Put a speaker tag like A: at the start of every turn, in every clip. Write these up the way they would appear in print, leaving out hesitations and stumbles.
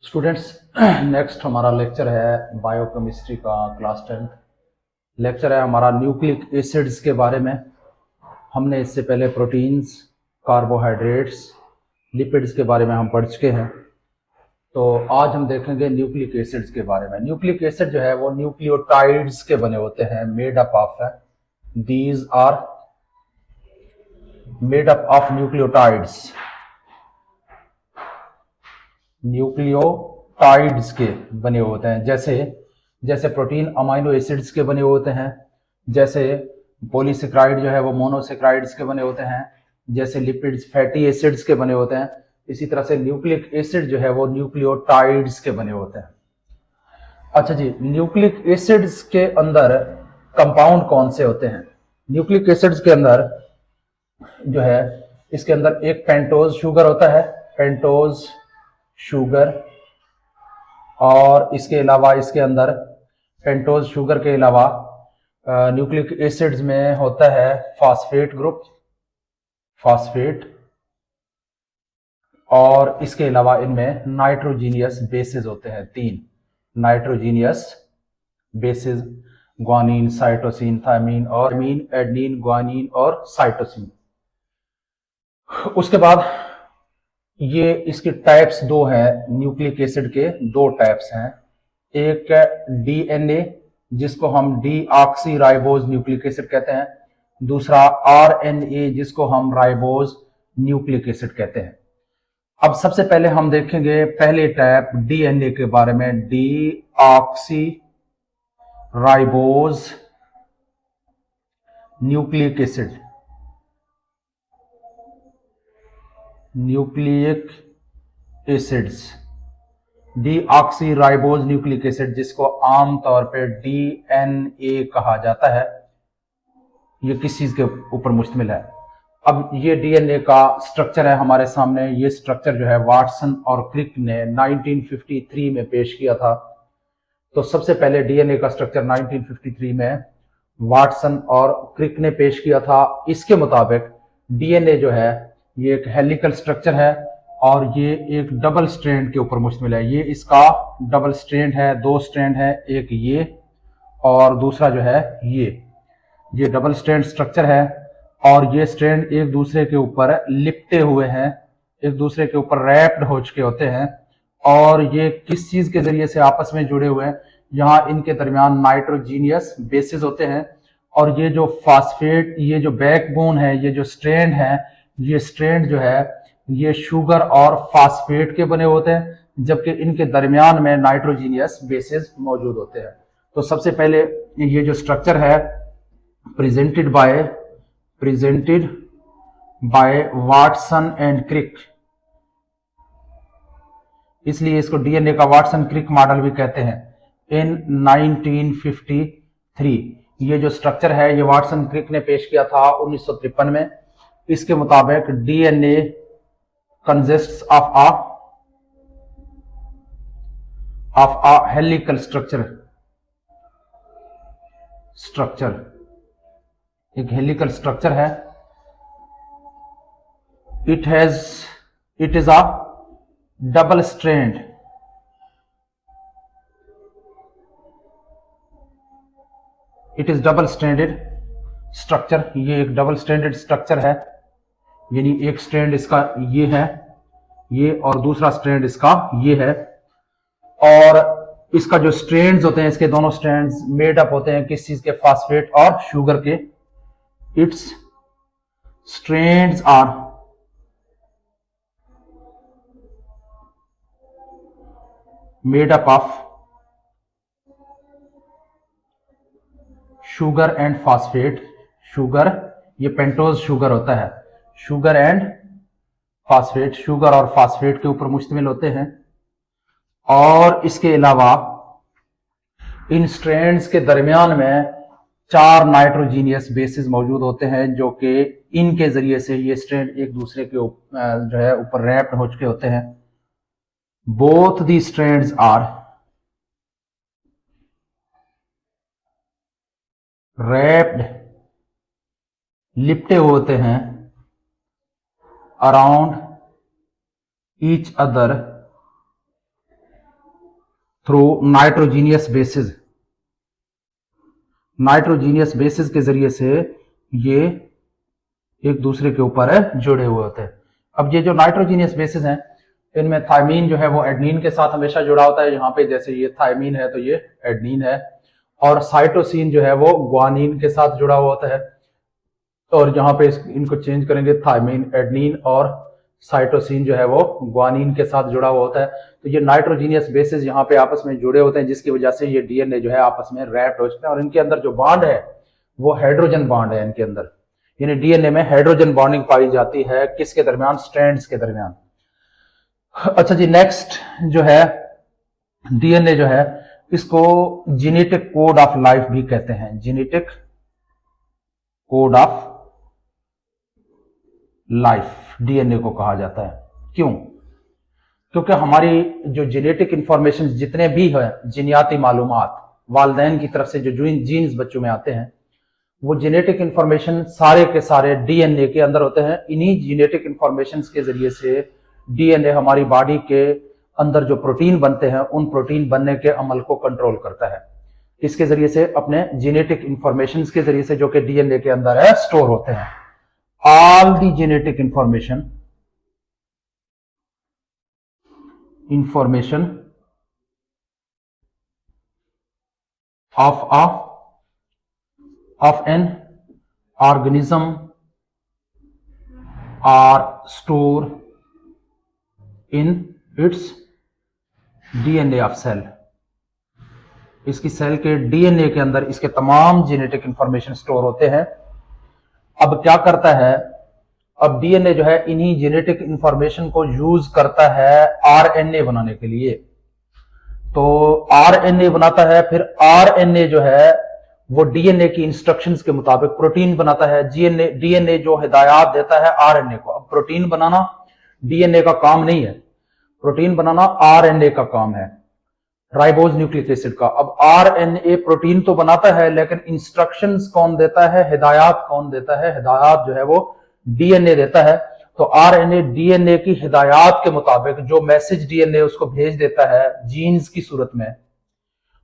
A: Students, next हमारा lecture है biochemistry का क्लास 10th लेक्चर है हमारा न्यूक्लिक एसिड्स के बारे में। हमने इससे पहले प्रोटीन्स, कार्बोहाइड्रेट्स, लिपिड्स के बारे में हम पढ़ चुके हैं। तो आज हम देखेंगे न्यूक्लिक एसिड्स के बारे में। न्यूक्लिक एसिड जो है वो न्यूक्लियोटाइड्स के बने होते हैं, मेड अप ऑफ है। These are made up of nucleotides, nucleotides के बने होते हैं। जैसे प्रोटीन अमाइनो एसिड्स के बने होते हैं, जैसे पॉलीसेक्राइड जो है वो मोनोसेक्राइड्स के बने होते हैं, जैसे लिपिड्स फैटी एसिड्स के बने होते हैं। इसी तरह से न्यूक्लिक एसिड जो है वो न्यूक्लियोटाइड्स के बने होते हैं। अच्छा जी, न्यूक्लिक एसिड्स के अंदर कंपाउंड कौन से होते हैं? न्यूक्लिक एसिड्स के अंदर जो है, इसके अंदर एक पेंटोज शुगर होता है, पेंटोज शुगर। और इसके अलावा इसके अंदर पेंटोज शुगर के अलावा न्यूक्लिक एसिड्स में होता है फास्फेट ग्रुप, फास्फेट। और इसके अलावा इनमें नाइट्रोजीनियस बेसेस होते हैं, 3 nitrogenous bases, guanine, cytosine, thymine और एमीन, एडेनिन, ग्वानिन और साइटोसिन। उसके बाद ये इसके टाइप्स 2 हैं, न्यूक्लिक एसिड के 2 टाइप्स हैं। एक डीएनए जिसको हम डीऑक्सी राइबोज न्यूक्लिक एसिड कहते हैं, दूसरा आरएनए जिसको हम राइबोज न्यूक्लिक एसिड कहते हैं। अब सबसे पहले हम देखेंगे पहले टाइप डीएनए के बारे में, deoxy ribose nucleic acid, nucleic acids, deoxy ribose nucleic acid जिसको आमतौर पर डीएनए कहा जाता है। ये किस चीज के ऊपर मुश्तमिल है? अब ये डीएनए का स्ट्रक्चर है हमारे सामने। ये स्ट्रक्चर जो है वाटसन और क्रिक ने 1953 में पेश किया था। तो सबसे पहले डीएनए का स्ट्रक्चर 1953 में वाटसन और क्रिक ने पेश किया था। इसके मुताबिक डीएनए जो है ये एक हेलिकल स्ट्रक्चर है और ये एक डबल स्ट्रैंड के ऊपर मुश्तमिल है। ये इसका डबल स्ट्रैंड है, 2 स्ट्रैंड है, एक ये और दूसरा जो है ये डबल स्ट्रैंड स्ट्रक्चर है। और ये स्ट्रैंड एक दूसरे के ऊपर लिपटे हुए हैं, एक दूसरे के ऊपर रैप्ड हो चुके होते हैं। और ये किस चीज के जरिए से आपस में जुड़े हुए हैं? यहाँ इनके दरमियान नाइट्रोजीनियस बेसिस होते हैं। और ये जो फास्फेट, ये जो बैकबोन है, ये जो स्ट्रैंड है, ये स्ट्रैंड जो है ये शुगर और फास्फेट के बने होते हैं, जबकि इनके दरमियान में नाइट्रोजीनियस बेसिस मौजूद होते हैं। तो सबसे पहले ये जो स्ट्रक्चर है presented by Watson and Crick, इसलिए इसको डीएनए का वाटसन क्रिक मॉडल भी कहते हैं। इन 1953 ये जो स्ट्रक्चर है ये वाटसन क्रिक ने पेश किया था 1953 में। इसके मुताबिक DNA consists of a helical structure, एक हेलिकल स्ट्रक्चर है। It is a double strand, it is double stranded structure. ये एक डबल स्ट्रैंडेड स्ट्रक्चर है, यानी एक स्ट्रैंड इसका ये है, ये, और दूसरा स्ट्रैंड इसका ये है। और इसका जो स्ट्रैंड्स होते हैं, इसके दोनों स्ट्रैंड्स मेड अप होते हैं किस चीज के? फास्फेट और शुगर के। Its strands are made up of sugar and phosphate. Sugar, ये पेंटोज शुगर होता है, शुगर एंड फास्फेट, शुगर और फास्फेट के ऊपर मुश्तमिल होते हैं। और इसके अलावा इन स्ट्रैंड्स के दरमियान में 4 नाइट्रोजीनियस बेसिस मौजूद होते हैं, जो कि इनके जरिए से ये स्ट्रैंड एक दूसरे के जो है ऊपर रैप्ड हो चुके होते हैं। Both the strands are wrapped, लिपटे होते हैं around each other through nitrogenous bases, nitrogenous bases के जरिए से ये एक दूसरे के ऊपर जुड़े हुए होते हैं। अब ये जो नाइट्रोजीनियस बेसिस हैं, इनमें थायमीन जो है वो एडनीन के साथ हमेशा जुड़ा होता है। यहाँ पे जैसे ये थायमीन है तो ये एडनीन है, और साइटोसिन जो है वो ग्वानिन के साथ जुड़ा हुआ होता है। और यहाँ पे इनको चेंज करेंगे, थायमीन एडनीन और साइटोसिन जो है वो ग्वानिन के साथ जुड़ा हुआ होता है। तो ये नाइट्रोजीनियस बेसिस यहाँ पे आपस में जुड़े होते हैं, जिसकी वजह से ये डीएनए जो है आपस में रैप्ट हो जाते हैं। और इनके अंदर जो बॉन्ड है वो हाइड्रोजन बॉन्ड है इनके अंदर, यानी डीएनए में हाइड्रोजन बॉन्डिंग पाई जाती है किसके दरमियान, स्ट्रैंड्स के दरमियान। अच्छा जी, नेक्स्ट जो है डीएनए जो है इसको जेनेटिक कोड ऑफ लाइफ भी कहते हैं, genetic code of life DNA को कहा जाता है। क्यों? क्योंकि हमारी जो जेनेटिक इंफॉर्मेशन जितने भी है, जीनियाती मालूमात वालिदैन की तरफ से जो जीन्स बच्चों में आते हैं, वो जेनेटिक इंफॉर्मेशन सारे के सारे डीएनए के अंदर होते हैं। इन्हीं जेनेटिक इंफॉर्मेशन के जरिए से डीएनए हमारी बॉडी के अंदर जो प्रोटीन बनते हैं उन प्रोटीन बनने के अमल को कंट्रोल करता है। इसके जरिए से अपने जेनेटिक इंफॉर्मेशन के जरिए से जो कि डीएनए के अंदर है स्टोर होते हैं। All the genetic information of an organism are stored in its DNA of cell। इसकी सेल के डीएनए के अंदर इसके तमाम जेनेटिक इंफॉर्मेशन स्टोर होते हैं। अब क्या करता है, अब डीएनए जो है इन्हीं जेनेटिक इंफॉर्मेशन को यूज करता है आरएनए बनाने के लिए। तो आरएनए बनाता है, फिर आरएनए जो है वो डीएनए की इंस्ट्रक्शंस के मुताबिक प्रोटीन बनाता है। डीएनए जो हिदायत देता है आरएनए को। अब प्रोटीन बनाना डीएनए का काम नहीं है, प्रोटीन बनाना आरएनए का काम है, राइबोज न्यूक्लिक एसिड का। अब आरएनए प्रोटीन तो बनाता है, लेकिन इंस्ट्रक्शंस कौन देता है, हिदायत कौन देता है, हिदायत जो है वो डीएनए देता है। तो आरएनए डीएनए की हिदायत के मुताबिक जो मैसेज डीएनए उसको भेज देता है जीन्स की सूरत में,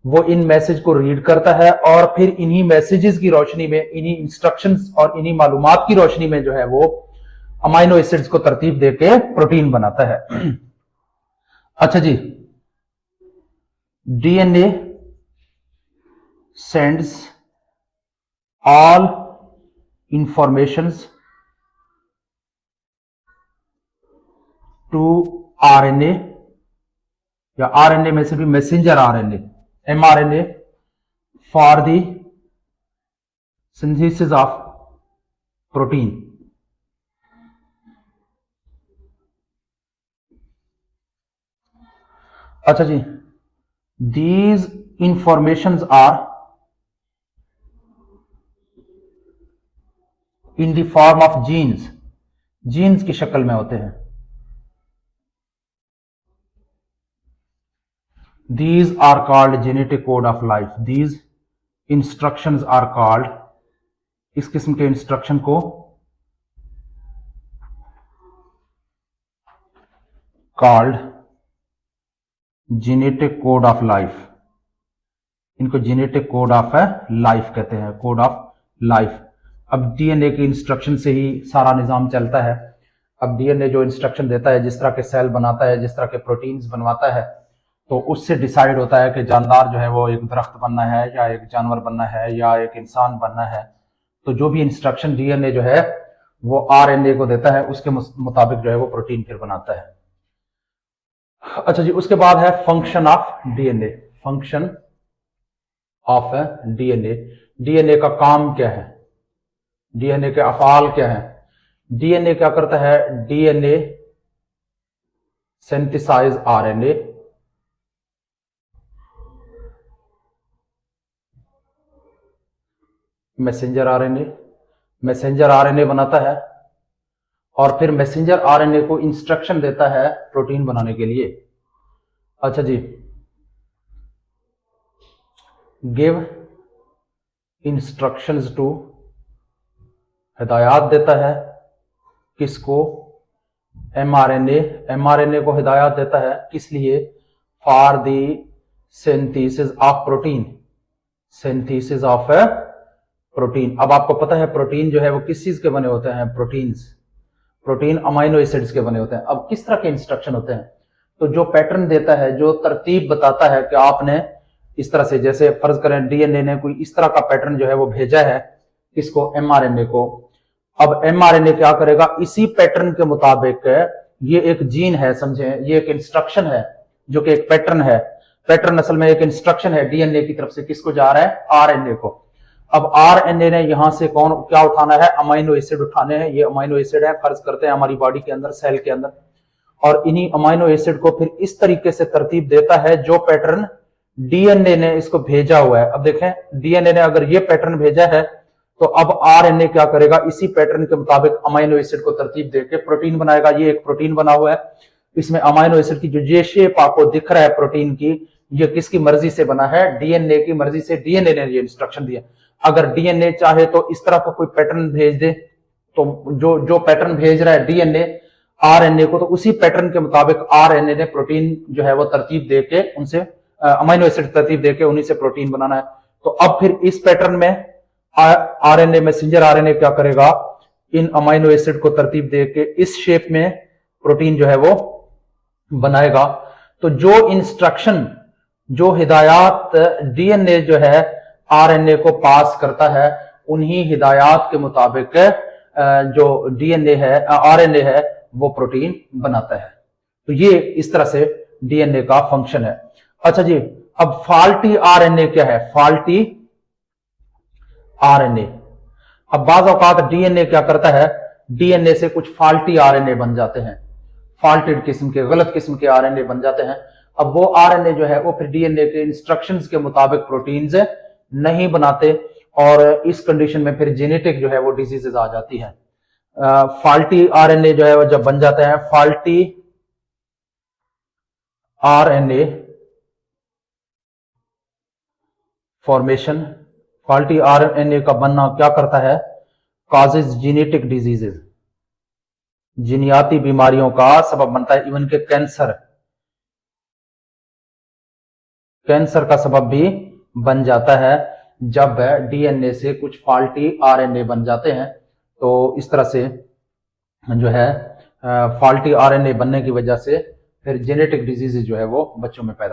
A: वो इन मैसेज को रीड करता है और फिर इन्हीं मैसेजेस की रोशनी में, इन्हीं इंस्ट्रक्शंस और इन्हीं मालूमात की रोशनी में जो है वो अमाइनो एसिड्स को तरतीब देके प्रोटीन बनाता है। अच्छा जी, DNA sends all informations to RNA, या आरएनए में से भी messenger RNA, mRNA, for the synthesis of protein. अच्छा जी, these informations are in the form of genes, genes की शक्ल में होते हैं। These are called genetic code of life। These instructions are called, इस किस्म के इंस्ट्रक्शन को called genetic code of life। इनको genetic code of life कहते हैं, code of life। अब डीएनए की इंस्ट्रक्शन से ही सारा निजाम चलता है। अब डीएनए जो इंस्ट्रक्शन देता है, जिस तरह के सेल बनाता है, जिस तरह के प्रोटीन्स बनवाता है, तो उससे डिसाइड होता है कि जानदार जो है वो एक दरख्त बनना है या एक जानवर बनना है या एक इंसान बनना है। तो जो भी इंस्ट्रक्शन डीएनए जो है वो आरएनए को देता है, उसके मुताबिक जो है वो प्रोटीन फिर बनाता है। अच्छा जी, उसके बाद है function of DNA. Function of DNA, DNA का काम क्या है, डीएनए के अफाल क्या है। डीएनए क्या करता है, DNA synthesize RNA, messenger RNA, messenger RNA बनाता है और फिर मैसेंजर आरएनए को इंस्ट्रक्शन देता है प्रोटीन बनाने के लिए। अच्छा जी, गिव इंस्ट्रक्शंस टू, हिदायत देता है किसको, एमआरएनए, एमआरएनए को हिदायत देता है किस लिए, for the synthesis of protein, synthesis of protein. अब आपको पता है प्रोटीन जो है वो किस चीज के बने होते हैं, प्रोटीन्स, प्रोटीन अमाइनो एसिड्स के बने होते हैं। अब किस तरह के इंस्ट्रक्शन होते हैं, तो जो पैटर्न देता है, जो तरतीब बताता है कि आपने इस तरह से, जैसे फर्ज करें डीएनए ने कोई इस तरह का पैटर्न जो है वो भेजा है किसको, एमआरएनए को। अब एमआरएनए क्या करेगा, इसी पैटर्न के मुताबिक, ये एक जीन है समझे, ये एक इंस्ट्रक्शन है जो कि एक पैटर्न है, पैटर्न असल में एक इंस्ट्रक्शन है डीएनए की तरफ से, किसको जा रहा है, आरएनए को। अब आरएनए ने यहां से कौन क्या उठाना है, अमाइनो एसिड उठाने हैं। ये अमाइनो एसिड है, फर्ज करते हैं हमारी बॉडी के अंदर, सेल के अंदर, और इन्हीं अमाइनो एसिड को फिर इस तरीके से तरतीब देता है जो पैटर्न डीएनए ने इसको भेजा हुआ है। अब देखें, डीएनए ने अगर ये पैटर्न भेजा है तो अब आरएनए क्या करेगा, इसी पैटर्न के मुताबिक अमाइनो एसिड को तरतीब देके प्रोटीन बनाएगा। ये एक प्रोटीन बना हुआ है, इसमें अमाइनो एसिड की जो ये शेप आपको दिख रहा है प्रोटीन की, ये किसकी मर्जी से बना है, डीएनए की मर्जी से। डीएनए ने ये इंस्ट्रक्शन दिया। अगर डीएनए चाहे तो इस तरह का कोई पैटर्न भेज दे, तो जो जो पैटर्न भेज रहा है डीएनए आरएनए को, तो उसी पैटर्न के मुताबिक आरएनए ने प्रोटीन जो है वो तरतीब देके उनसे, अमाइनो एसिड तरतीब देके उन्हीं से प्रोटीन बनाना है। तो अब फिर इस पैटर्न में आरएनए, मैसेंजर आरएनए क्या करेगा, इन अमाइनो एसिड को तरतीब देके इस शेप में प्रोटीन जो है वो बनाएगा। तो जो इंस्ट्रक्शन, जो हिदायत डीएनए जो है आरएनए को पास करता है, उन्हीं हिदायत के मुताबिक जो डीएनए है, आरएनए है, वो प्रोटीन बनाता है। तो ये इस तरह से डीएनए का फंक्शन है। अच्छा जी, अब फॉल्टी आरएनए क्या है, फॉल्टी आरएनए। अब बाज़ औकात डीएनए क्या करता है, डीएनए से कुछ फॉल्टी आरएनए बन जाते हैं, फॉल्टेड किस्म के, गलत किस्म के आरएनए बन जाते हैं। अब वो आरएनए जो है वो फिर डीएनए के इंस्ट्रक्शंस के मुताबिक प्रोटीन्स नहीं बनाते, और इस कंडीशन में फिर जेनेटिक जो है वो डिजीजेस आ जाती है। फॉल्टी आरएनए जो है वो जब बन जाते हैं, faulty RNA formation, faulty RNA का बनना क्या करता है, कॉजेज जेनेटिक डिजीजेस, जीनियाती बीमारियों का सबब बनता है। इवन के कैंसर, कैंसर का सबब भी बन जाता है जब डीएनए से कुछ फॉल्टी आरएनए बन जाते हैं। तो इस तरह से जो है फॉल्टी आरएनए बनने की वजह से फिर जेनेटिक डिजीज जो है वो बच्चों में पैदा